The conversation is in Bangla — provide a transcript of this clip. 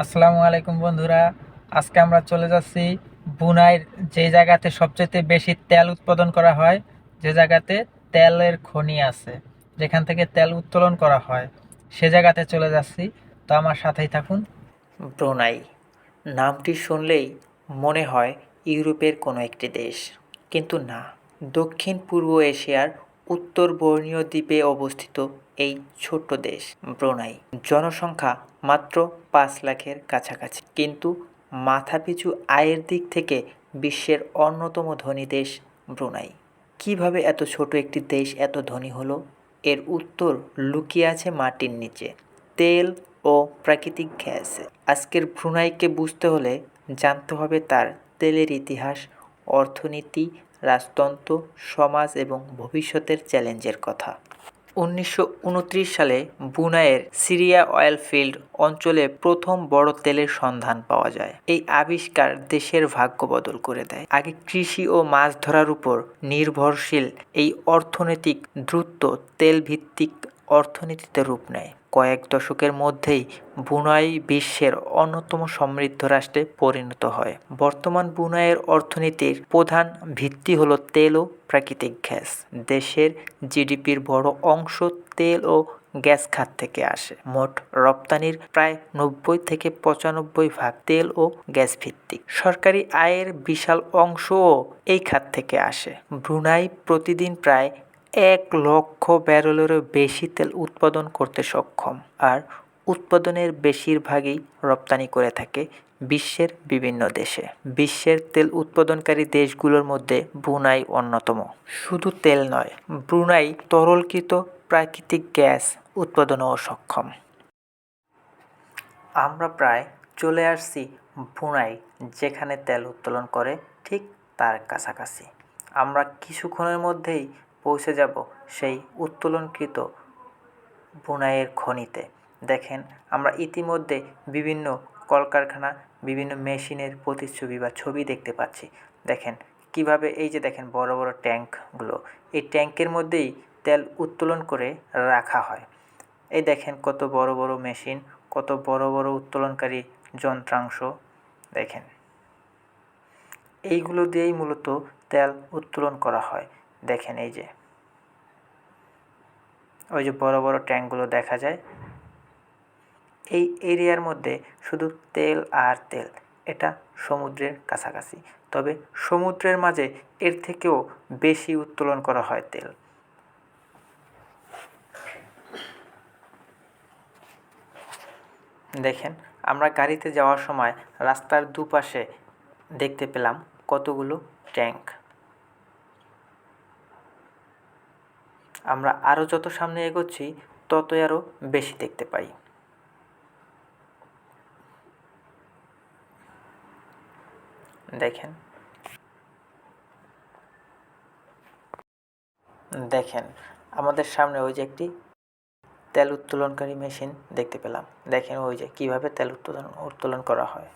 আসসালামু আলাইকুম বন্ধুরা। আজকে আমরা চলে যাচ্ছি বুনাইর, যে জায়গাতে সবচেয়ে বেশি তেল উৎপাদন করা হয়, যে জায়গাতে তেলের খনি আছে, যেখান থেকে তেল উত্তোলন করা হয়, সে জায়গাতে চলে যাচ্ছি। তো আমার সাথেই থাকুন। ব্রুনাই নামটি শুনলেই মনে হয় ইউরোপের কোনো একটি দেশ, কিন্তু না। দক্ষিণ পূর্ব এশিয়ার উত্তর বর্ণীয় দ্বীপে অবস্থিত এই ছোট্ট দেশ ব্রুনাই। জনসংখ্যা মাত্র 5 লাখের কাছাকাছি, কিন্তু মাথাপিছু আয়ের দিক থেকে বিশ্বের অন্যতম ধনী দেশ ব্রুনাই। কিভাবে এত ছোট একটি দেশ এত ধনী হলো? এর উত্তর লুকিয়ে আছে মাটির নিচে, তেল ও প্রাকৃতিক গ্যাসে। আজকের ব্রুনাইকে বুঝতে হলে জানতে হবে তার তেলের ইতিহাস, অর্থনীতি, রাজতন্ত্র, সমাজ এবং ভবিষ্যতের চ্যালেঞ্জের কথা। 1929 সালে ব্রুনাইয়ের সিরিয়া অয়েল ফিল্ড অঞ্চলে প্রথম বড় তেলের সন্ধান পাওয়া যায়। এই আবিষ্কার দেশের ভাগ্য বদল করে দেয়। আগে কৃষি ও মাছ ধরার উপর নির্ভরশীল এই অর্থনৈতিক দ্রুত তেলভিত্তিক অর্থনীতিতে রূপ নেয়। কয়েক দশকের মধ্যেই ব্রুনাই বিশ্বের অন্যতম সমৃদ্ধ রাষ্ট্রে পরিণত হয়। বর্তমান ব্রুনাইয়ের অর্থনীতির প্রধান ভিত্তি হল তেল ও প্রাকৃতিক গ্যাস। দেশের জিডিপির বড় অংশ তেল ও গ্যাস খাত থেকে আসে। মোট রপ্তানির প্রায় 90 থেকে 95% তেল ও গ্যাস ভিত্তিক। সরকারি আয়ের বিশাল অংশও এই খাত থেকে আসে। ব্রুনাই প্রতিদিন প্রায় 1 লক্ষ ব্যারেলেরও বেশি তেল উৎপাদন করতে সক্ষম, আর উৎপাদনের বেশিরভাগই রপ্তানি করে থাকে বিশ্বের বিভিন্ন দেশে। বিশ্বের তেল উৎপাদনকারী দেশগুলোর মধ্যে ব্রুনাই অন্যতম। শুধু তেল নয়, ব্রুনাই তরলকৃত প্রাকৃতিক গ্যাস উৎপাদনেও সক্ষম। আমরা প্রায় চলে আসছি ব্রুনাই, যেখানে তেল উত্তোলন করে ঠিক তার কাছাকাছি। আমরা কিছুক্ষণের মধ্যেই পৌঁছে যাব সেই উত্তোলনকৃত ব্রুনাইয়ের খনিতে। দেখেন, আমরা ইতিমধ্যে বিভিন্ন কলকারখানা, বিভিন্ন মেশিনের প্রতিচ্ছবি বা ছবি দেখতে পাচ্ছি। দেখেন কিভাবে, এই যে দেখেন বড় বড় ট্যাঙ্কগুলো, এই ট্যাঙ্কের মধ্যেই তেল উত্তোলন করে রাখা হয়। এই দেখেন কত বড় বড় মেশিন, কত বড় বড় উত্তোলনকারী যন্ত্রাংশ। দেখেন, এইগুলো দিয়েই মূলত তেল উত্তোলন করা হয়। দেখেন এই যে ওই যে বড় বড় ট্যাঙ্কগুলো দেখা যায়। এই এরিয়ার মধ্যে শুধু তেল আর তেল। এটা সমুদ্রের কাছাকাছি, তবে সমুদ্রের মাঝে এর থেকেও বেশি উত্তোলন করা হয় তেল। দেখেন, আমরা গাড়িতে যাওয়ার সময় রাস্তার দুপাশে দেখতে পেলাম কতগুলো ট্যাঙ্ক। আমরা আরও যত সামনে এগোচ্ছি ততই আরও বেশি দেখতে পাই। দেখেন দেখেন আমাদের সামনে ওই যে একটি তেল উত্তোলনকারী মেশিন দেখতে পেলাম। দেখেন ওই যে কীভাবে তেল উত্তোলন করা হয়।